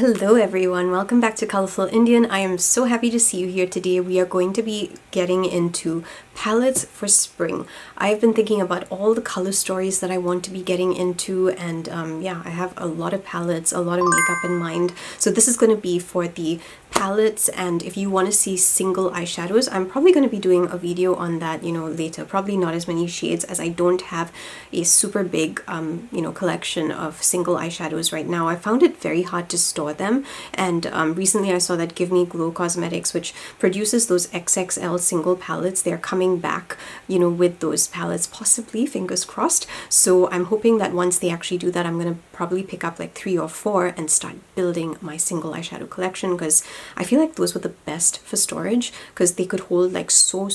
Hello everyone, welcome back to Colourful Indian. I am so happy to see you here today. We are going to be getting into palettes for spring. I've been thinking about all the color stories that I want to be getting into, and yeah, I have a lot of palettes, a lot of makeup in mind. So this is going to be for the palettes, and if you want to see single eyeshadows, I'm probably going to be doing a video on that, later. Probably not as many shades, as I don't have a super big collection of single eyeshadows right now. I found it very hard to store them, and recently I saw that Give Me Glow Cosmetics, which produces those XXL single palettes, they're coming back with those palettes, possibly, fingers crossed. So I'm hoping that once they actually do that, I'm going to probably pick up like 3 or 4 and start building my single eyeshadow collection, because I feel like those were the best for storage, because they could hold like so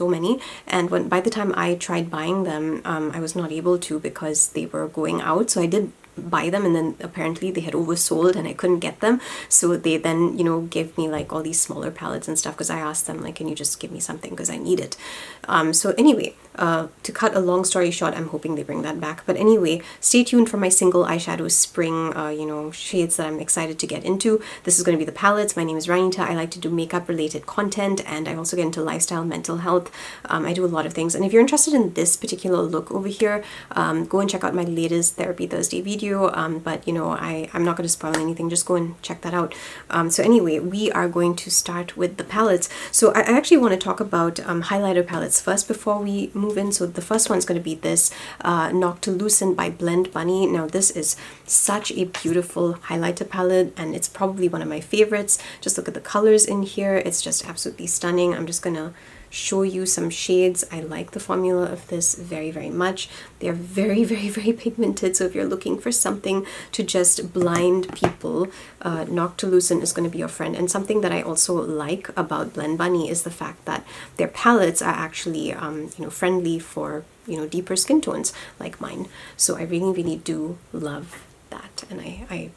many. And by the time I tried buying them, I was not able to because they were going out. So I did buy them, and then apparently they had oversold and I couldn't get them, so they then gave me like all these smaller palettes and stuff, because I asked them like, can you just give me something, because I need it. So anyway, to cut a long story short, I'm hoping they bring that back. But anyway, stay tuned for my single eyeshadow spring shades that I'm excited to get into. This is going to be the palettes. My name is Ranita. I like to do makeup related content, and I also get into lifestyle, mental health. I do a lot of things, and if you're interested in this particular look over here, go and check out my latest Therapy Thursday video. But I'm not going to spoil anything, just go and check that out. So anyway, we are going to start with the palettes. So I actually want to talk about highlighter palettes first before we move in. So the first one's going to be this Noctilucent by Blend Bunny. Now this is such a beautiful highlighter palette, and it's probably one of my favorites. Just look at the colors in here, it's just absolutely stunning. I'm just gonna show you some shades. I like the formula of this very much. They're very pigmented, so if you're looking for something to just blind people, Noctilucent is going to be your friend. And something that I also like about Blend Bunny is the fact that their palettes are actually friendly for deeper skin tones like mine. So I really do love that, and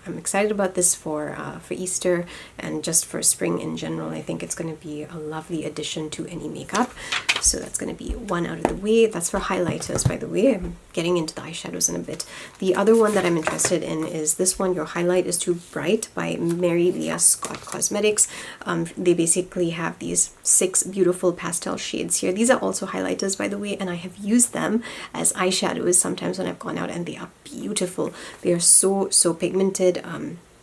I'm excited about this for Easter and just for spring in general. I think it's going to be a lovely addition to any makeup. So that's going to be one out of the way. That's for highlighters, by the way. I'm getting into the eyeshadows in a bit. The other one that I'm interested in is this one, Your Highlight is Too Bright by Mary Leah Scott Cosmetics. They basically have these 6 beautiful pastel shades here. These are also highlighters, by the way, and I have used them as eyeshadows sometimes when I've gone out, and they are beautiful. They are so pigmented.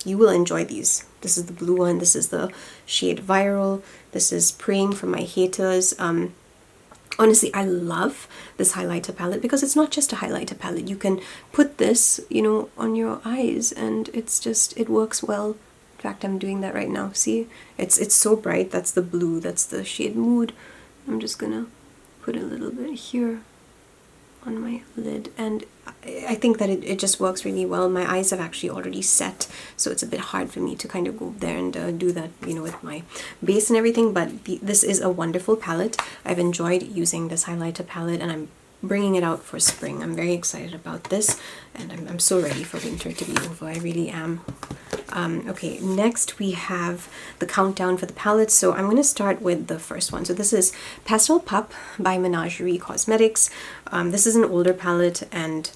You will enjoy these. This is the blue one. This is the shade Viral. This is Praying for My Haters. Honestly, I love this highlighter palette because it's not just a highlighter palette. You can put this, on your eyes, and it works well. In fact, I'm doing that right now. See? It's so bright. That's the blue. That's the shade Mood. I'm just gonna put a little bit here on my lid, and I think that it just works really well. My eyes have actually already set, so it's a bit hard for me to kind of go there and do that, with my base and everything. But this is a wonderful palette. I've enjoyed using this highlighter palette, and I'm bringing it out for spring. I'm very excited about this, and I'm so ready for winter to be over. I really am. Okay, next we have the countdown for the palettes. So I'm going to start with the first one. So this is Pastel Pup by Menagerie Cosmetics. This is an older palette, and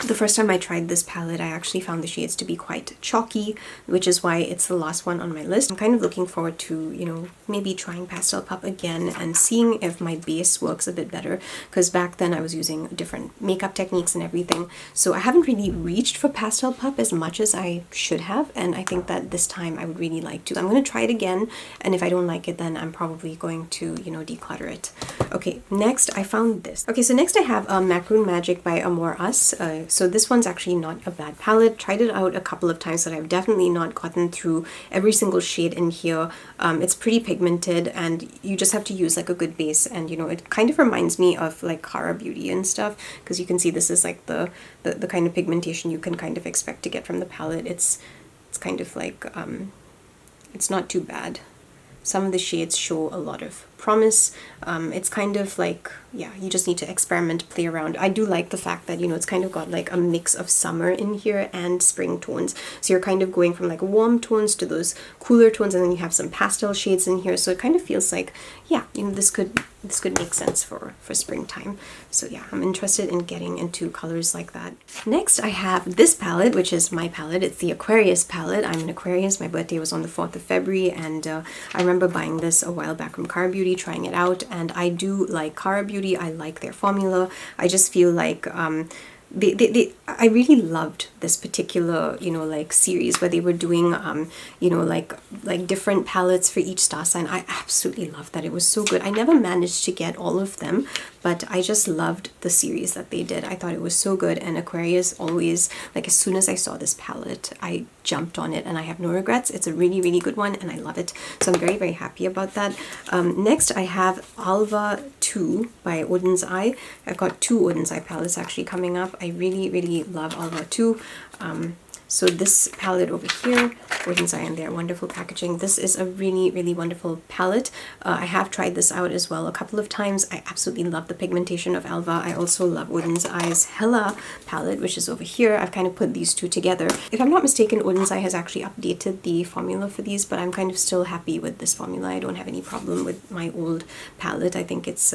the first time I tried this palette, I actually found the shades to be quite chalky, which is why it's the last one on my list. I'm kind of looking forward to, maybe trying Pastel Pup again and seeing if my base works a bit better, because back then I was using different makeup techniques and everything. So I haven't really reached for Pastel Pup as much as I should have, and I think that this time I would really like to. I'm going to try it again, and if I don't like it, then I'm probably going to, declutter it. Okay, next I found this. Okay, so next I have Macaroon Magic by Amore Us. So this one's actually not a bad palette. Tried it out a couple of times, but I've definitely not gotten through every single shade in here. It's pretty pigmented, and you just have to use like a good base, and it kind of reminds me of like Cara Beauty and stuff, because you can see this is like the kind of pigmentation you can kind of expect to get from the palette. It's kind of like it's not too bad. Some of the shades show a lot of promise. It's kind of like, yeah, you just need to experiment, play around. I do like the fact that, you know, it's kind of got like a mix of summer in here and spring tones. So you're kind of going from like warm tones to those cooler tones, and then you have some pastel shades in here. So it kind of feels like, yeah, you know, this could make sense for springtime. So yeah, I'm interested in getting into colors like that. Next, I have this palette, which is my palette. It's the Aquarius palette. I'm an Aquarius. My birthday was on the 4th of February, and I remember buying this a while back from Cara Beauty, trying it out, and I do like Cara Beauty. I like their formula. I just feel like I really loved this particular, you know, like series where they were doing, you know, like different palettes for each star sign. I absolutely loved that. It was so good. I never managed to get all of them, but I just loved the series that they did. I thought it was so good, and Aquarius always, like, as soon as I saw this palette, I jumped on it, and I have no regrets. It's a really, really good one, and I love it. So I'm very, very happy about that. Next, I have Alva 2 by Odin's Eye. I've got 2 Odin's Eye palettes actually coming up. I really, really love Alva 2. So this palette over here, Odin's Eye, and their wonderful packaging. This is a really, really wonderful palette. I have tried this out as well a couple of times. I absolutely love the pigmentation of Alva. I also love Odin's Eye's Hella palette, which is over here. I've kind of put these two together. If I'm not mistaken, Odin's Eye has actually updated the formula for these, but I'm kind of still happy with this formula. I don't have any problem with my old palette. I think it's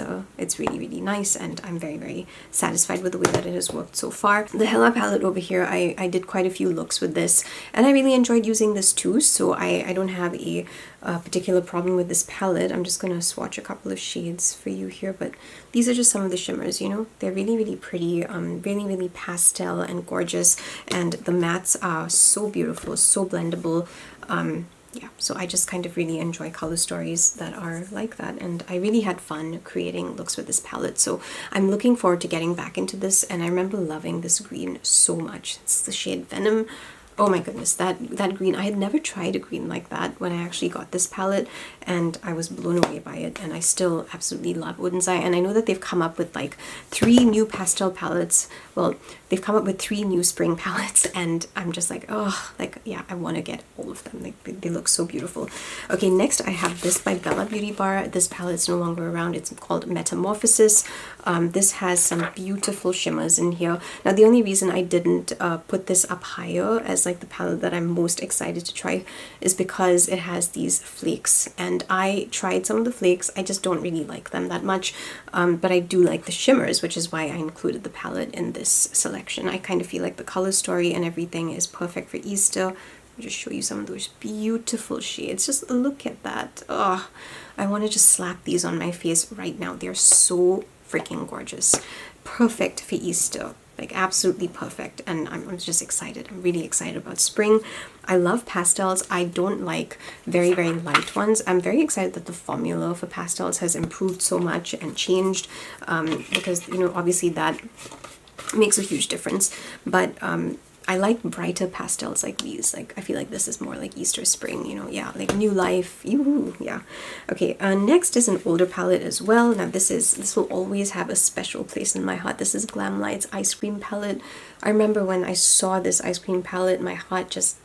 really, really nice, and I'm very, very satisfied with the way that it has worked so far. The Hella palette over here, I did quite a few looks with this, and I really enjoyed using this too, so I don't have a particular problem with this palette. I'm just gonna swatch a couple of shades for you here, but these are just some of the shimmers, you know. They're really, really pretty, really, really pastel and gorgeous, and the mattes are so beautiful, so blendable. Yeah, so I just kind of really enjoy color stories that are like that, and I really had fun creating looks with this palette. So I'm looking forward to getting back into this, and I remember loving this green so much. It's the shade Venom. Oh my goodness, that green, I had never tried a green like that when I actually got this palette, and I was blown away by it, and I still absolutely love Odin's Eye. And I know that they've come up with like 3 new pastel palettes. Well, they've come up with 3 new spring palettes, and I'm just like, oh, like, yeah, I want to get all of them. Like, they look so beautiful. Okay, next I have this by Bella Beauty Bar. This palette's no longer around. It's called Metamorphosis. This has some beautiful shimmers in here. Now, the only reason I didn't put this up higher as like the palette that I'm most excited to try is because it has these flakes, and I tried some of the flakes. I just don't really like them that much, but I do like the shimmers, which is why I included the palette in this selection. I kind of feel like the color story and everything is perfect for Easter. I'll just show you some of those beautiful shades. Just look at that. Oh, I want to just slap these on my face right now. They're so freaking gorgeous. Perfect for Easter. Like, absolutely perfect, and I'm just excited. I'm really excited about spring. I love pastels. I don't like very, very light ones. I'm very excited that the formula for pastels has improved so much and changed, because, you know, obviously that makes a huge difference, but I like brighter pastels like these. Like, I feel like this is more like Easter spring, you know. Yeah, like new life. Yoo-hoo, yeah. Okay, next is an older palette as well. Now this will always have a special place in my heart. This is Glamlight's Ice Cream palette. I remember when I saw this ice cream palette, my heart just,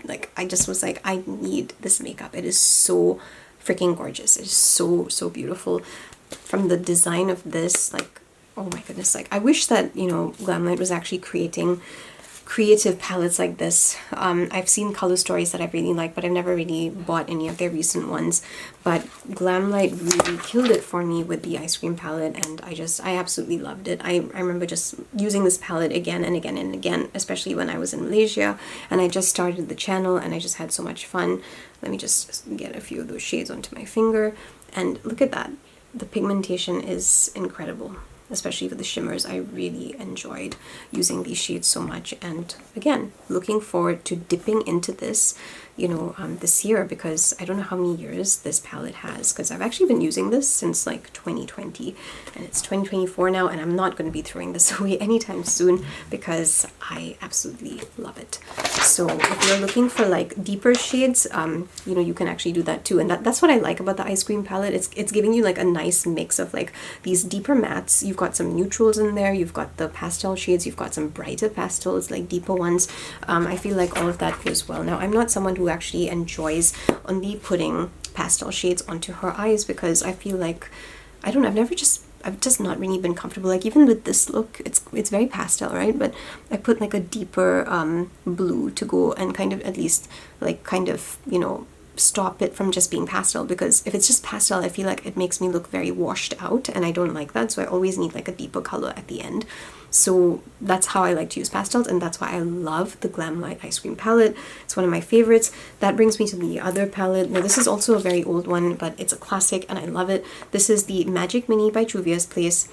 like, I just was like, I need this makeup. It is so freaking gorgeous. It is so, so beautiful. From the design of this, like, oh my goodness, like, I wish that, you know, Glamlight was actually creating creative palettes like this. I've seen color stories that I really like, but I've never really bought any of their recent ones. But Glamlight really killed it for me with the ice cream palette, and I absolutely loved it. I remember just using this palette again and again and again, especially when I was in Malaysia, and I just started the channel, and I just had so much fun. Let me just get a few of those shades onto my finger, and look at that. The pigmentation is incredible. Especially for the shimmers. I really enjoyed using these shades so much, and again, looking forward to dipping into this, you know, this year, because I don't know how many years this palette has, because I've actually been using this since like 2020, and it's 2024 now, and I'm not going to be throwing this away anytime soon because I absolutely love it. So if you're looking for like deeper shades, you know, you can actually do that too, and that's what I like about the ice cream palette. It's giving you like a nice mix of like these deeper mattes. You've got some neutrals in there, you've got the pastel shades, you've got some brighter pastels, like deeper ones. I feel like all of that goes well. Now, I'm not someone who actually enjoys only putting pastel shades onto her eyes because I feel like, I don't know, I've just not really been comfortable. Like even with this look, it's very pastel, right? But I put like a deeper blue to go and kind of at least like kind of, you know, stop it from just being pastel, because if it's just pastel I feel like it makes me look very washed out and I don't like that, so I always need like a deeper color at the end. So that's how I like to use pastels, and that's why I love the Glamlight Ice Cream palette. It's one of my favorites. That brings me to the other palette. Now this is also a very old one, but it's a classic and I love it. This is the Magic Mini by Juvia's Place.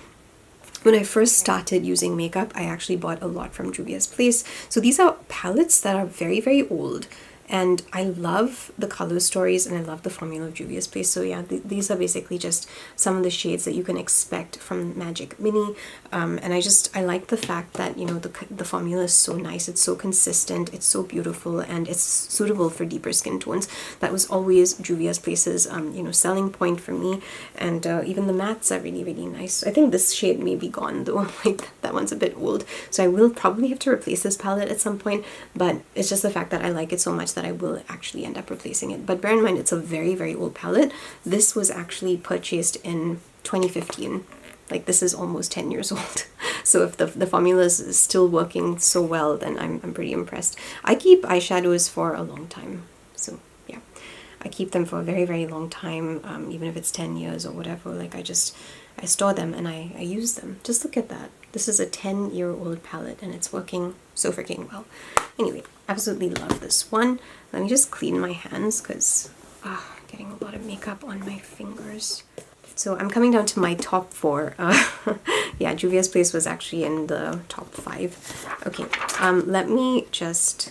When I first started using makeup, I actually bought a lot from Juvia's Place. So these are palettes that are very, very old. And I love the color stories and I love the formula of Juvia's Place. So yeah, these are basically just some of the shades that you can expect from Magic Mini. And I like the fact that, you know, the formula is so nice. It's so consistent. It's so beautiful and it's suitable for deeper skin tones. That was always Juvia's Place's, you know, selling point for me. And even the mattes are really, really nice. I think this shade may be gone though. Like that one's a bit old. So I will probably have to replace this palette at some point. But it's just the fact that I like it so much that I will actually end up replacing it. But bear in mind, it's a very, very old palette. This was actually purchased in 2015. Like this is almost 10 years old. So if the formula is still working so well, then I'm pretty impressed. I keep eyeshadows for a long time. So yeah, I keep them for a very, very long time, even if it's 10 years or whatever. Like I store them and I use them. Just look at that. This is a 10-year-old palette and it's working so freaking well. Anyway, absolutely love this one. Let me just clean my hands because I'm getting a lot of makeup on my fingers. So I'm coming down to my top 4. Yeah, Juvia's Place was actually in the top 5. Okay, let me just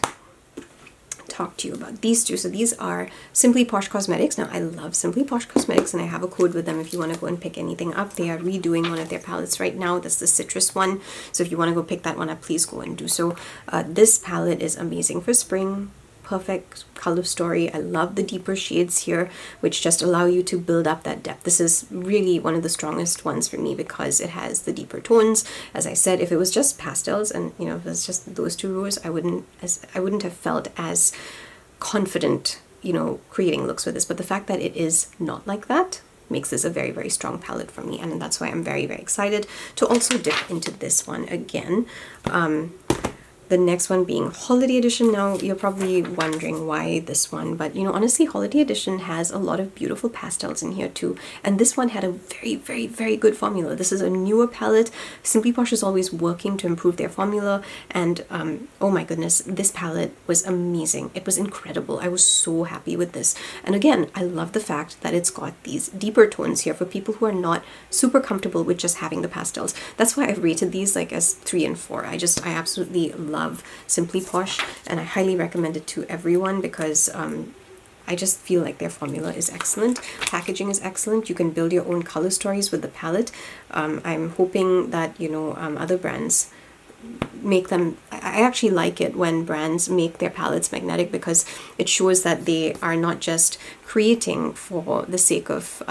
talk to you about these two. So these are Simply Posh Cosmetics. Now I love Simply Posh Cosmetics and I have a code with them if you want to go and pick anything up. They are redoing one of their palettes right now. That's the citrus one. So if you want to go pick that one up, please go and do so. This palette is amazing for spring. Perfect color story. I love the deeper shades here, which just allow you to build up that depth. This is really one of the strongest ones for me because it has the deeper tones. As I said, if it was just pastels and, you know, if it was just those two rows, I wouldn't have felt as confident, you know, creating looks with this. But the fact that it is not like that makes this a very, very strong palette for me, and that's why I'm very, very excited to also dip into this one again. The next one being Holiday Edition. Now, you're probably wondering why this one, but you know, honestly, Holiday Edition has a lot of beautiful pastels in here too. And this one had a very, very, very good formula. This is a newer palette. Simply Posh is always working to improve their formula. And oh my goodness, this palette was amazing. It was incredible. I was so happy with this. And again, I love the fact that it's got these deeper tones here for people who are not super comfortable with just having the pastels. That's why I've rated these like as 3 and 4. I absolutely love Simply Posh and I highly recommend it to everyone because I just feel like their formula is excellent. Packaging is excellent. You can build your own color stories with the palette. I'm hoping that, you know, other brands make them. I actually like it when brands make their palettes magnetic because it shows that they are not just creating for the sake of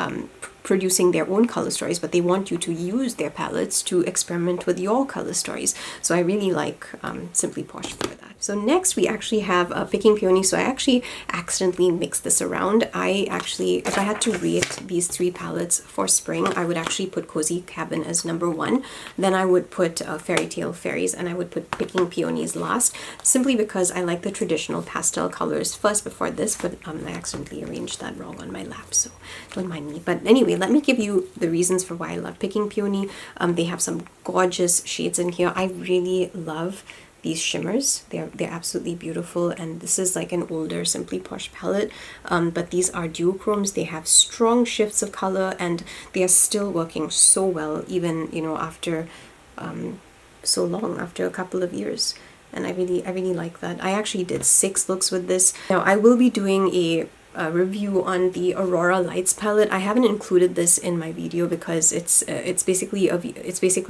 producing their own color stories, but they want you to use their palettes to experiment with your color stories. So I really like Simply Posh for that. So next we actually have Picking Peony. So I actually accidentally mixed this around. If I had to rate these 3 palettes for spring, I would actually put Cozy Cabin as number 1. Then I would put Fairy Tale Fairies and I would put Picking Peonies last, simply because I like the traditional pastel colors first before this, but I accidentally arranged that wrong on my lap, so don't mind me. But anyway, let me give you the reasons for why I love Picking Peony. They have some gorgeous shades in here. I really love these shimmers. They're absolutely beautiful, and this is like an older Simply Posh palette, but these are duochromes. They have strong shifts of color and they are still working so well, even, you know, after so long, after a couple of years. And I really like that. I actually did 6 looks with this. Now I will be doing a review on the Aurora Lights palette. I haven't included this in my video because it's basically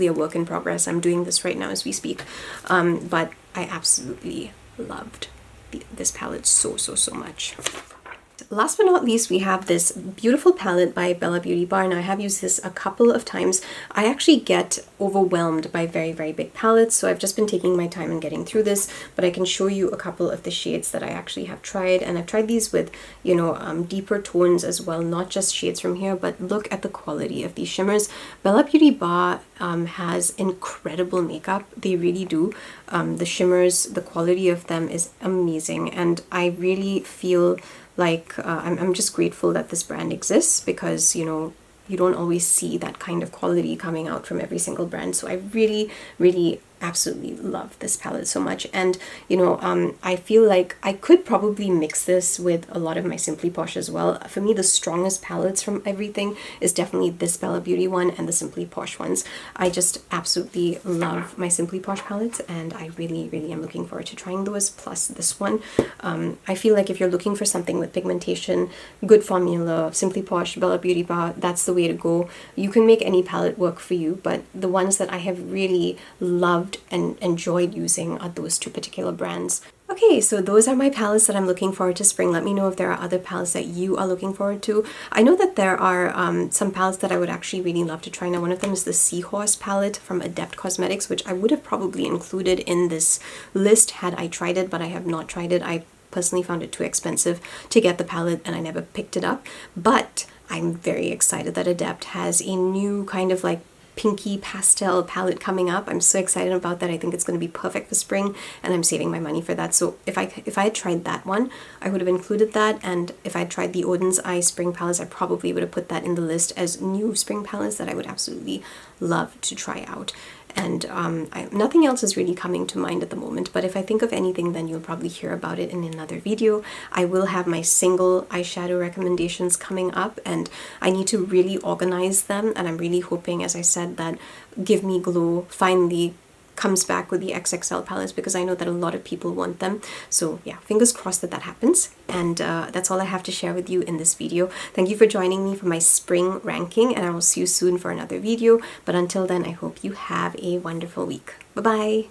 a work in progress. I'm doing this right now as we speak, but I absolutely loved this palette so much. Last but not least, we have this beautiful palette by Bella Beauty Bar. Now, I have used this a couple of times. I actually get overwhelmed by very, very big palettes, so I've just been taking my time and getting through this, but I can show you a couple of the shades that I actually have tried, and I've tried these with, you know, deeper tones as well, not just shades from here, but look at the quality of these shimmers. Bella Beauty Bar has incredible makeup. They really do. The shimmers, the quality of them is amazing, and I really feel like I'm just grateful that this brand exists, because, you know, you don't always see that kind of quality coming out from every single brand. So I really, really absolutely love this palette so much. And you know, I feel like I could probably mix this with a lot of my Simply Posh as well. For me, the strongest palettes from everything is definitely this Bella Beauty one and the Simply Posh ones. I just absolutely love my Simply Posh palettes, and I really, really am looking forward to trying those, plus this one. I feel like if you're looking for something with pigmentation, good formula, Simply Posh, Bella Beauty Bar, that's the way to go. You can make any palette work for you, but the ones that I have really loved and enjoyed using are those two particular brands. Okay, so those are my palettes that I'm looking forward to spring. Let me know if there are other palettes that you are looking forward to. I know that there are some palettes that I would actually really love to try. Now, one of them is the Seahorse palette from Adept Cosmetics, which I would have probably included in this list had I tried it, but I have not tried it. I personally found it too expensive to get the palette, and I never picked it up. But I'm very excited that Adept has a new kind of like pinky pastel palette coming up. I'm so excited about that. I think it's going to be perfect for spring, and I'm saving my money for that. So if I had tried that one, I would have included that, and if I had tried the Odin's Eye spring palettes, I probably would have put that in the list as new spring palettes that I would absolutely love to try out. And nothing else is really coming to mind at the moment, but if I think of anything, then you'll probably hear about it in another video. I will have my single eyeshadow recommendations coming up, and I need to really organize them, and I'm really hoping, as I said, that Give Me Glow finally comes back with the XXL palettes, because I know that a lot of people want them. So yeah, fingers crossed that that happens. And that's all I have to share with you in this video. Thank you for joining me for my spring ranking, and I will see you soon for another video. But until then, I hope you have a wonderful week. Bye-bye.